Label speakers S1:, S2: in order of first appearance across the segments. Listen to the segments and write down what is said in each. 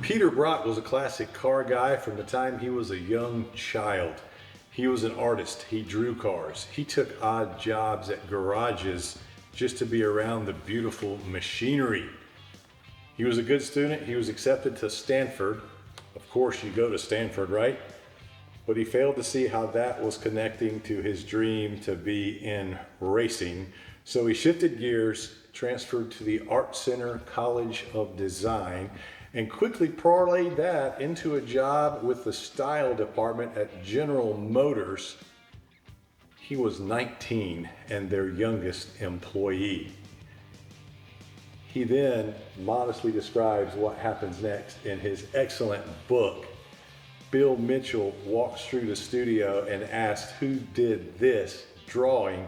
S1: Peter Brock was a classic car guy from the time he was a young child. He was an artist. He drew cars. He took odd jobs at garages just to be around the beautiful machinery. He was a good student. He was accepted to Stanford. Of course, you go to Stanford, right? But he failed to see how that was connecting to his dream to be in racing. So he shifted gears, transferred to the Art Center College of Design, and quickly parlayed that into a job with the style department at General Motors. He was 19 and their youngest employee. He then modestly describes what happens next in his excellent book. Bill Mitchell walks through the studio and asks who did this drawing.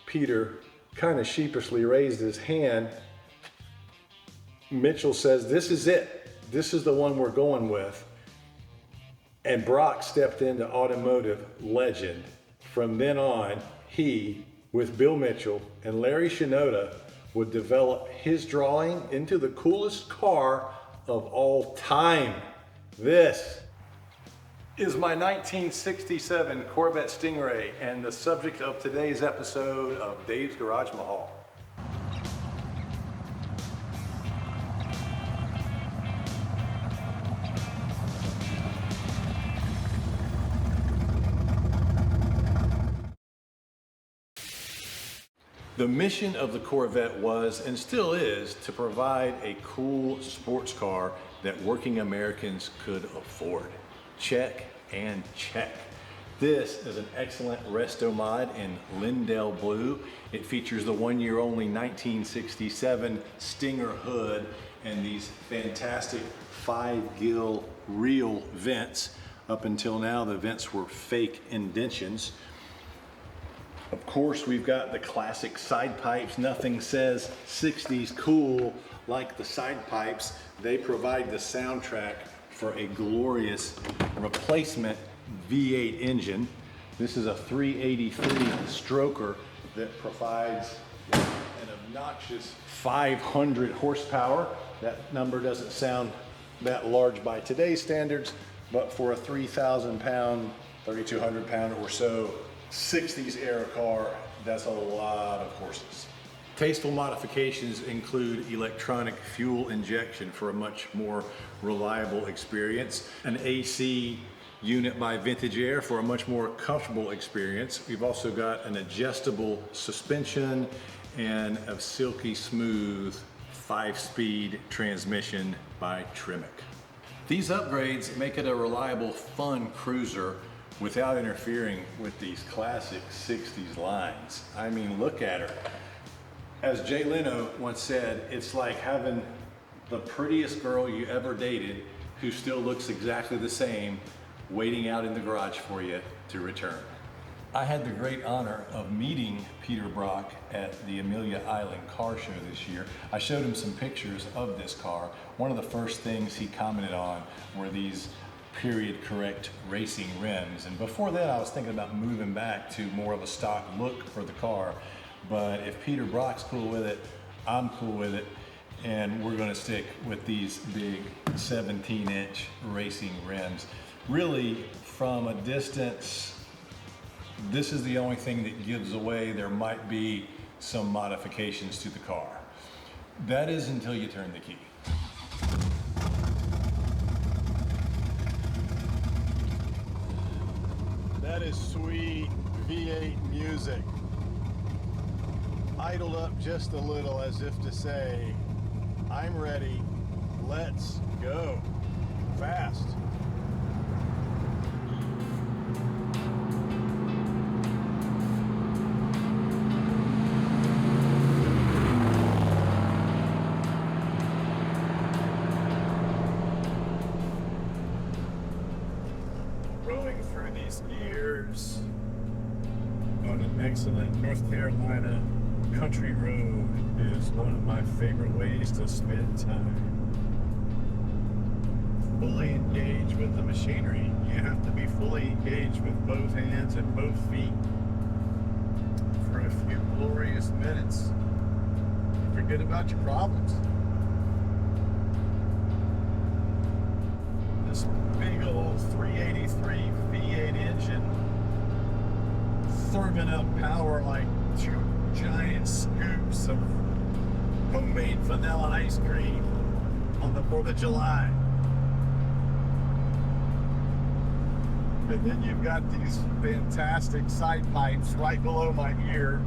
S1: Peter kind of sheepishly raised his hand. Mitchell says, "This is it. This is the one we're going with." And Brock stepped into automotive legend. From then on, he, with Bill Mitchell and Larry Shinoda, would develop his drawing into the coolest car of all time. This is my 1967 Corvette Stingray and the subject of today's episode of Dave's Garage Mahal. The mission of the Corvette was, and still is, to provide a cool sports car that working Americans could afford. Check and check. This is an excellent Restomod in Lynndale Blue. It features the one-year-only 1967 Stinger hood and these fantastic 5-gill real vents. Up until now, the vents were fake indentions. Of course, we've got the classic side pipes. Nothing says 60s cool like the side pipes. They provide the soundtrack for a glorious replacement V8 engine. This is a 383 stroker that provides an obnoxious 500 horsepower. That number doesn't sound that large by today's standards, but for a 3,000 pound, 3,200 pound or so 60s era car, that's a lot of horses. Tasteful modifications include electronic fuel injection for a much more reliable experience, an AC unit by Vintage Air for a much more comfortable experience. We've also got an adjustable suspension and a silky smooth 5-speed transmission by Tremec. These upgrades make it a reliable, fun cruiser without interfering with these classic 60s lines. I mean, look at her. As Jay Leno once said, it's like having the prettiest girl you ever dated who still looks exactly the same waiting out in the garage for you to return. I had the great honor of meeting Peter Brock at the Amelia Island car show this year. I showed him some pictures of this car. One of the first things he commented on were these period correct racing rims, and before that I was thinking about moving back to more of a stock look for the car, but if Peter Brock's cool with it, I'm cool with it, and we're going to stick with these big 17-inch racing rims. Really, from a distance, this is the only thing that gives away there might be some modifications to the car. That is until you turn the key. That is sweet V8 music. Idled up just a little as if to say, I'm ready, let's go. Fast. Rolling through these years on an excellent North Carolina country road is one of my favorite ways to spend time. Fully engaged with the machinery. You have to be fully engaged with both hands and both feet for a few glorious minutes. Forget about your problems. This big old 383 V8 engine therming up power like two giant scoops of homemade vanilla ice cream on the 4th of July. And then you've got these fantastic side pipes right below my ear,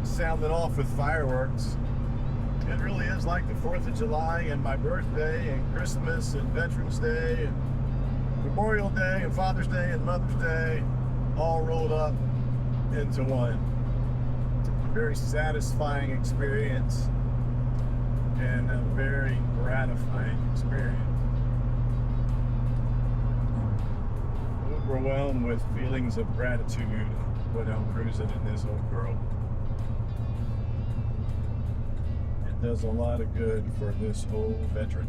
S1: sounding off with fireworks. It really is like the 4th of July and my birthday and Christmas and Veterans Day and Memorial Day and Father's Day and Mother's Day all rolled up into one. Very satisfying experience and a very gratifying experience. Overwhelmed with feelings of gratitude when I'm cruising in this old girl. It does a lot of good for this old veteran.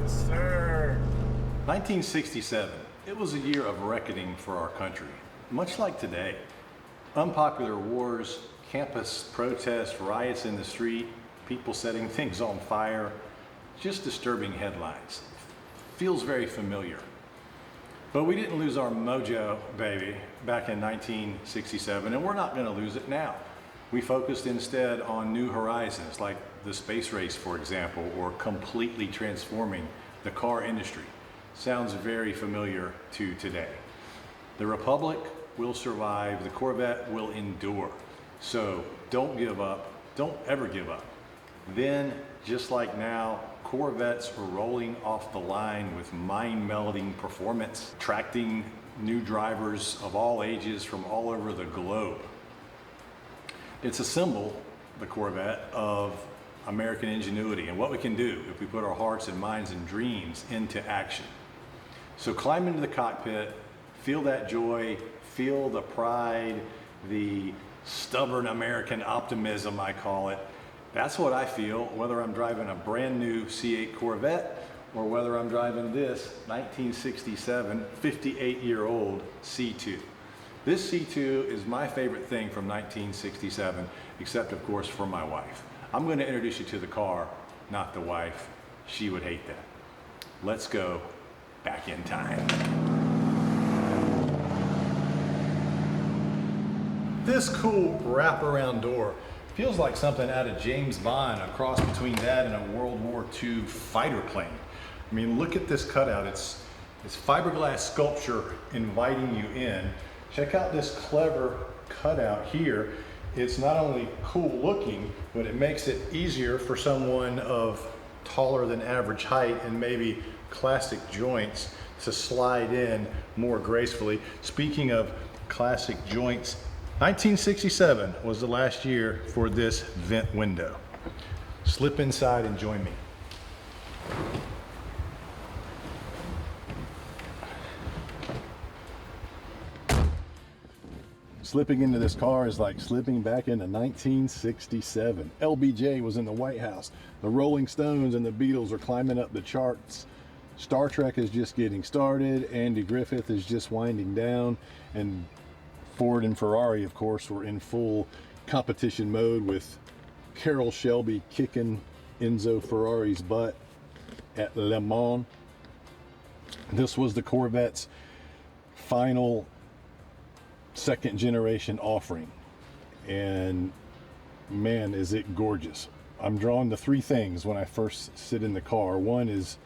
S1: Yes, sir. 1967. It was a year of reckoning for our country, much like today. Unpopular wars, campus protests, riots in the street, people setting things on fire, just disturbing headlines. Feels very familiar. But we didn't lose our mojo, baby, back in 1967, and we're not going to lose it now. We focused instead on new horizons, like the space race, for example, or completely transforming the car industry. Sounds very familiar to today. The Republic will survive, the Corvette will endure. So don't give up, don't ever give up. Then, just like now, Corvettes are rolling off the line with mind-melding performance, attracting new drivers of all ages from all over the globe. It's a symbol, the Corvette, of American ingenuity and what we can do if we put our hearts and minds and dreams into action. So climb into the cockpit, feel that joy, feel the pride, the stubborn American optimism, I call it. That's what I feel, whether I'm driving a brand new C8 Corvette or whether I'm driving this 1967 58-year-old C2. This C2 is my favorite thing from 1967, except of course for my wife. I'm going to introduce you to the car, not the wife. She would hate that. Let's go back in time. This cool wraparound door feels like something out of James Bond, a cross between that and a World War II fighter plane. I mean, look at this cutout. It's fiberglass sculpture inviting you in. Check out this clever cutout here. It's not only cool looking, but it makes it easier for someone of taller than average height and maybe classic joints to slide in more gracefully. Speaking of classic joints, 1967 was the last year for this vent window. Slip inside and join me. Slipping into this car is like slipping back into 1967. LBJ was in the White House. The Rolling Stones and the Beatles are climbing up the charts. Star Trek is just getting started. Andy Griffith is just winding down. And Ford and Ferrari, of course, were in full competition mode with Carroll Shelby kicking Enzo Ferrari's butt at Le Mans. This was the Corvette's final second generation offering, and man, is it gorgeous. I'm drawn to three things when I first sit in the car. One is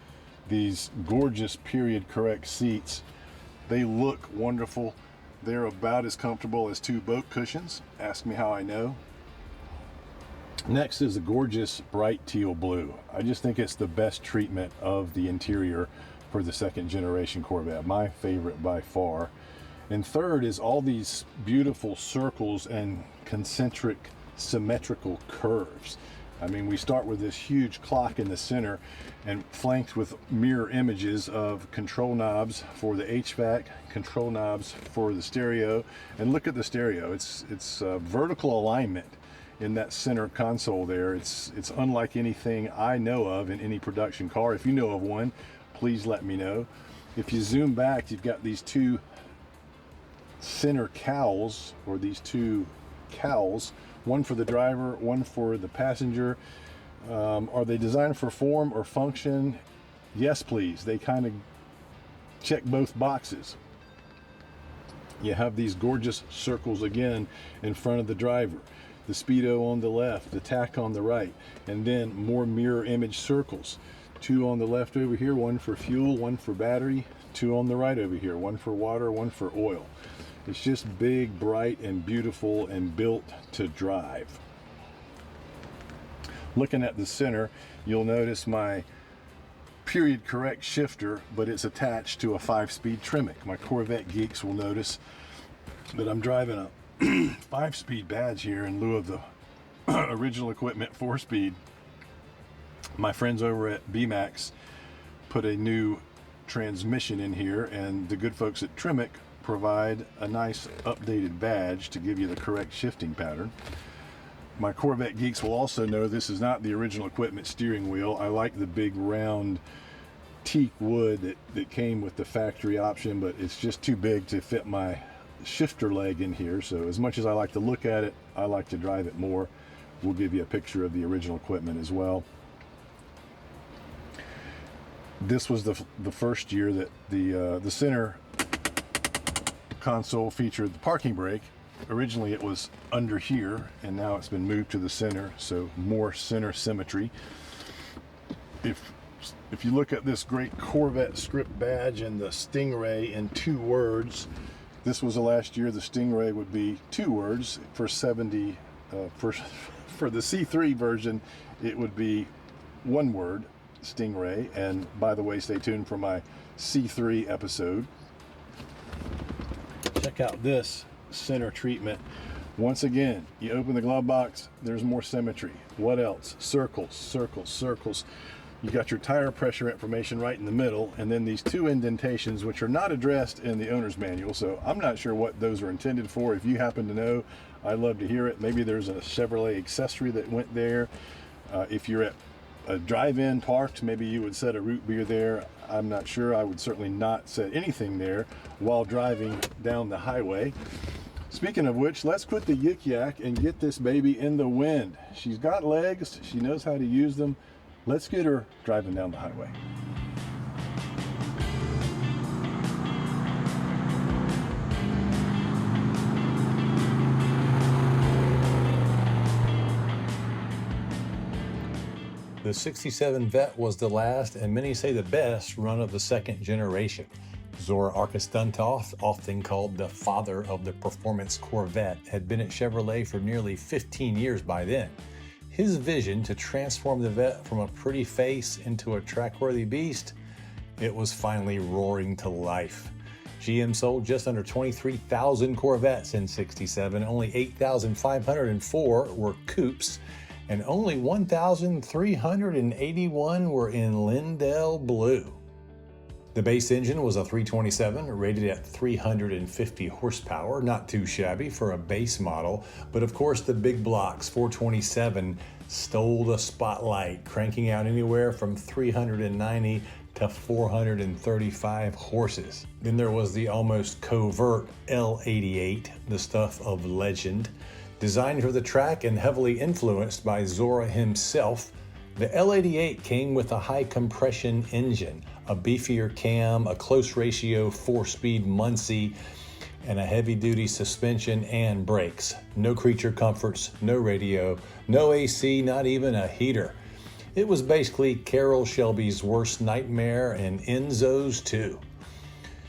S1: these gorgeous period correct seats. They look wonderful. They're about as comfortable as two boat cushions. Ask me how I know. Next is the gorgeous bright teal blue. I just think it's the best treatment of the interior for the second generation Corvette. My favorite by far. And third is all these beautiful circles and concentric symmetrical curves. I mean, we start with this huge clock in the center and flanked with mirror images of control knobs for the HVAC, control knobs for the stereo. And look at the stereo. It's vertical alignment in that center console there. It's unlike anything I know of in any production car. If you know of one, please let me know. If you zoom back, you've got these two center cowls, or these two cowls, one for the driver, one for the passenger. Are they designed for form or function? Yes, please. They kind of check both boxes. You have these gorgeous circles again in front of the driver, the speedo on the left, the tach on the right, and then more mirror image circles. Two on the left over here, one for fuel, one for battery, two on the right over here, one for water, one for oil. It's just big, bright, and beautiful, and built to drive. Looking at the center, you'll notice my period correct shifter, but it's attached to a 5-speed Tremec. My Corvette geeks will notice that I'm driving a 5-speed badge here in lieu of the original equipment 4-speed. My friends over at BMAX put a new transmission in here, and the good folks at Tremec provide a nice updated badge to give you the correct shifting pattern. My Corvette geeks will also know this is not the original equipment steering wheel. I like the big round teak wood that came with the factory option, but it's just too big to fit my shifter leg in here. So as much as I like to look at it, I like to drive it more. We'll give you a picture of the original equipment as well. This was the first year that the center console featured the parking brake. Originally it was under here, and now it's been moved to the center, so more center symmetry. If you look at this great Corvette script badge and the Stingray in 2 words, this was the last year the Stingray would be 2 words. For 70, for the C3 version, it would be 1 word, Stingray. And by the way, stay tuned for my C3 episode. Check out this center treatment. Once again, you open the glove box, there's more symmetry. What else? Circles, circles, circles. You got your tire pressure information right in the middle, and then these 2 indentations, which are not addressed in the owner's manual, so I'm not sure what those are intended for. If you happen to know, I'd love to hear it. Maybe there's a Chevrolet accessory that went there. If you're at a drive-in parked, maybe you would set a root beer there. I'm not sure. I would certainly not set anything there while driving down the highway. Speaking of which, let's quit the yik-yak and get this baby in the wind. She's got legs. She knows how to use them. Let's get her driving down the highway. The 67 Vet was the last, and many say the best, run of the second generation. Zora Arkestuntov, often called the father of the performance Corvette, had been at Chevrolet for nearly 15 years by then. His vision to transform the Vet from a pretty face into a track-worthy beast, it was finally roaring to life. GM sold just under 23,000 Corvettes in '67. Only 8,504 were coupes, and only 1,381 were in Lynndale Blue. The base engine was a 327, rated at 350 horsepower, not too shabby for a base model, but of course the big blocks 427 stole the spotlight, cranking out anywhere from 390 to 435 horses. Then there was the almost covert L88, the stuff of legend. Designed for the track and heavily influenced by Zora himself, the L88 came with a high compression engine, a beefier cam, a close ratio 4-speed Muncie, and a heavy-duty suspension and brakes. No creature comforts, no radio, no AC, not even a heater. It was basically Carroll Shelby's worst nightmare, and Enzo's too.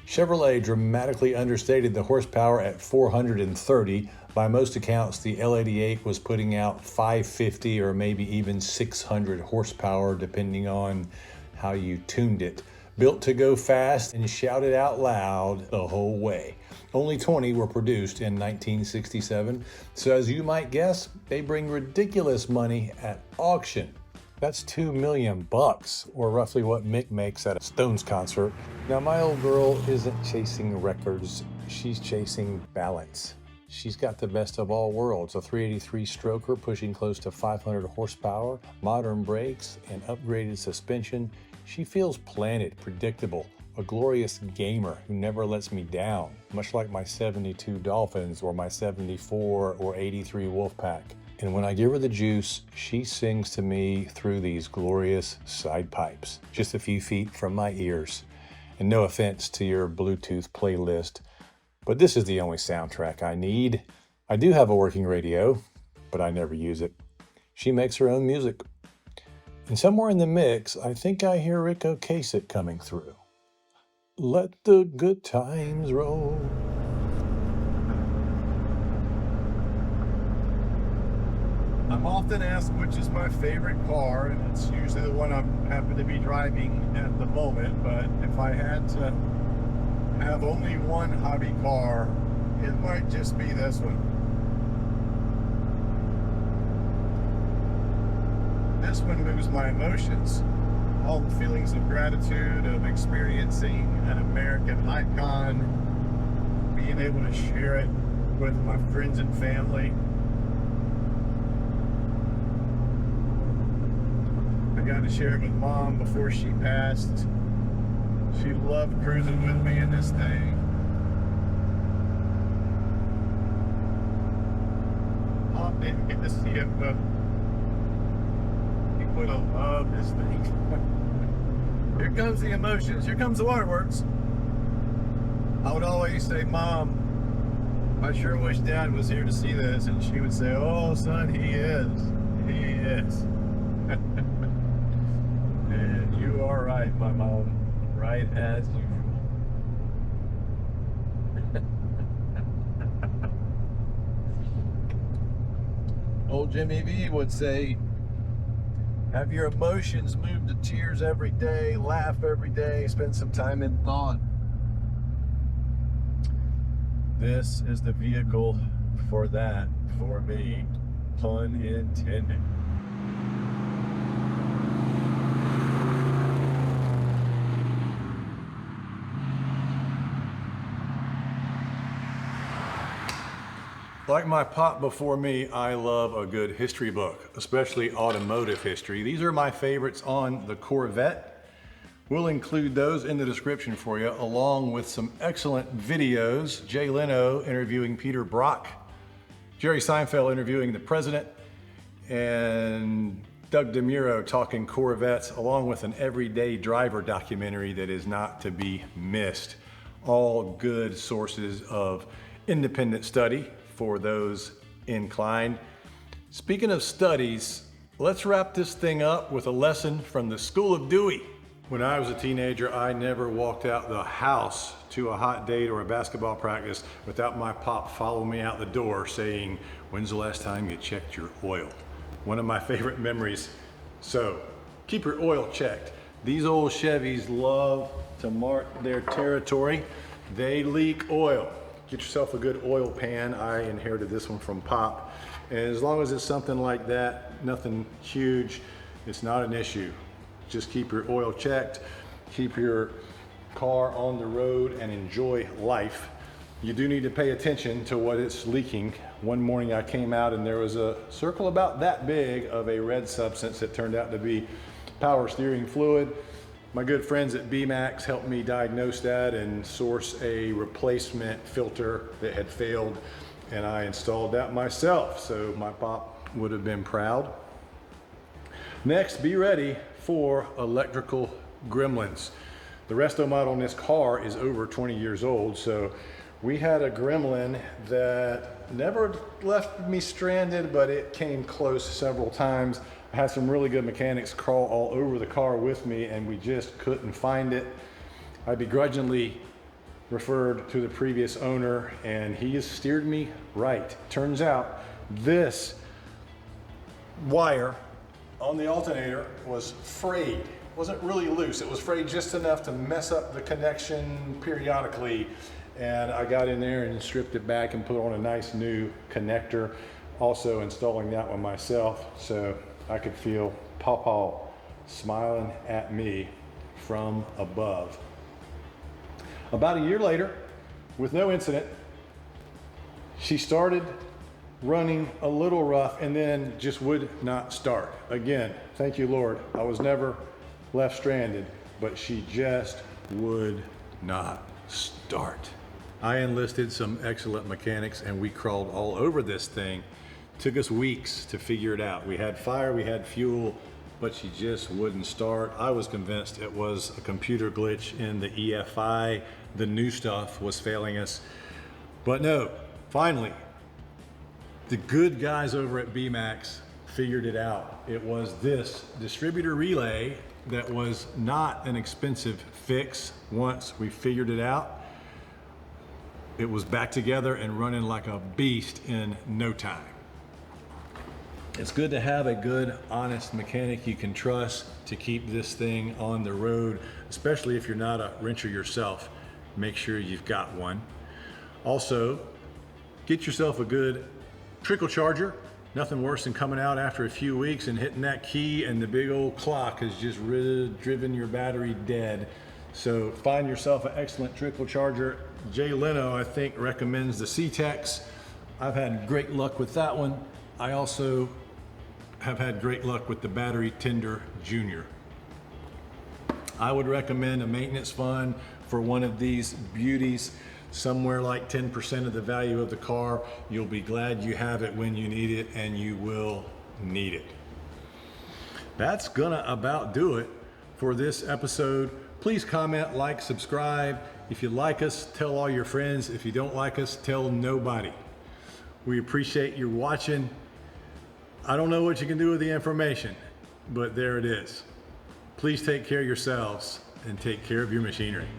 S1: Chevrolet dramatically understated the horsepower at 430. By most accounts, the L88 was putting out 550 or maybe even 600 horsepower, depending on how you tuned it. Built to go fast and shouted out loud the whole way. Only 20 were produced in 1967, so as you might guess, they bring ridiculous money at auction. That's $2 million, or roughly what Mick makes at a Stones concert. Now, my old girl isn't chasing records, she's chasing balance. She's got the best of all worlds, a 383 stroker pushing close to 500 horsepower, modern brakes, and upgraded suspension. She feels planted, predictable, a glorious gamer who never lets me down, much like my 72 Dolphins or my 74 or 83 Wolfpack. And when I give her the juice, she sings to me through these glorious side pipes, just a few feet from my ears. And no offense to your Bluetooth playlist, but this is the only soundtrack I need. I do have a working radio, but I never use it. She makes her own music. And somewhere in the mix, I think I hear Rick Ocasek coming through. Let the good times roll. I'm often asked which is my favorite car, and it's usually the one I happen to be driving at the moment, but if I had to have only one hobby car, it might just be this one. This one moves my emotions. All the feelings of gratitude, of experiencing an American icon, being able to share it with my friends and family. I got to share it with Mom before she passed. She loved cruising with me in this thing. Mom didn't get to see it, but he would have loved this thing. Here comes the emotions. Here comes the waterworks. I would always say, Mom, I sure wish Dad was here to see this. And she would say, oh, son, he is. He is. And you are right, my mom. Right as usual. Old Jimmy V would say, have your emotions move to tears every day, laugh every day, spend some time in thought. This is the vehicle for that, for me, pun intended. Like my pop before me, I love a good history book, especially automotive history. These are my favorites on the Corvette. We'll include those in the description for you, along with some excellent videos. Jay Leno interviewing Peter Brock, Jerry Seinfeld interviewing the president, and Doug DeMuro talking Corvettes, along with an everyday driver documentary that is not to be missed. All good sources of independent study for those inclined. Speaking of studies, let's wrap this thing up with a lesson from the School of Dewey. When I was a teenager, I never walked out the house to a hot date or a basketball practice without my pop following me out the door saying, when's the last time you checked your oil? One of my favorite memories. So keep your oil checked. These old Chevys love to mark their territory. They leak oil. Get yourself a good oil pan. I inherited this one from Pop. And as long as it's something like that, nothing huge, it's not an issue. Just keep your oil checked, keep your car on the road, and enjoy life. You do need to pay attention to what it's leaking. One morning I came out and there was a circle about that big of a red substance that turned out to be power steering fluid. My good friends at B-Max helped me diagnose that and source a replacement filter that had failed, and I installed that myself, so my pop would have been proud. Next, be ready for electrical gremlins. The Restomod on this car is over 20 years old, so we had a gremlin that never left me stranded, but it came close several times. I had some really good mechanics crawl all over the car with me, and we just couldn't find it. I begrudgingly referred to the previous owner, and he has steered me right. Turns out this wire on the alternator was frayed. It wasn't really loose. It was frayed just enough to mess up the connection periodically. And I got in there and stripped it back and put on a nice new connector. Also installing that one myself, so I could feel Pawpaw smiling at me from above. About a year later, with no incident, She started running a little rough and then just would not start. Again, thank you, Lord. I was never left stranded, but she just would not start. I enlisted some excellent mechanics and we crawled all over this thing. Took us weeks to figure it out. We had fire, we had fuel, but she just wouldn't start. I was convinced it was a computer glitch in the EFI. The new stuff was failing us. But no, finally, the good guys over at BMAX figured it out. It was this distributor relay that was not an expensive fix. Once we figured it out, it was back together and running like a beast in no time. It's good to have a good, honest mechanic you can trust to keep this thing on the road, especially if you're not a wrencher yourself. Make sure you've got one. Also, get yourself a good trickle charger. Nothing worse than coming out after a few weeks and hitting that key and the big old clock has just driven your battery dead. So find yourself an excellent trickle charger. Jay Leno, I think, recommends the C-Tex. I've had great luck with that one. I also have had great luck with the Battery Tender Junior. I would recommend a maintenance fund for one of these beauties, somewhere like 10% of the value of the car. You'll be glad you have it when you need it, and you will need it. That's gonna about do it for this episode. Please comment, like, subscribe. If you like us, tell all your friends. If you don't like us, tell nobody. We appreciate you watching. I don't know what you can do with the information, but there it is. Please take care of yourselves and take care of your machinery.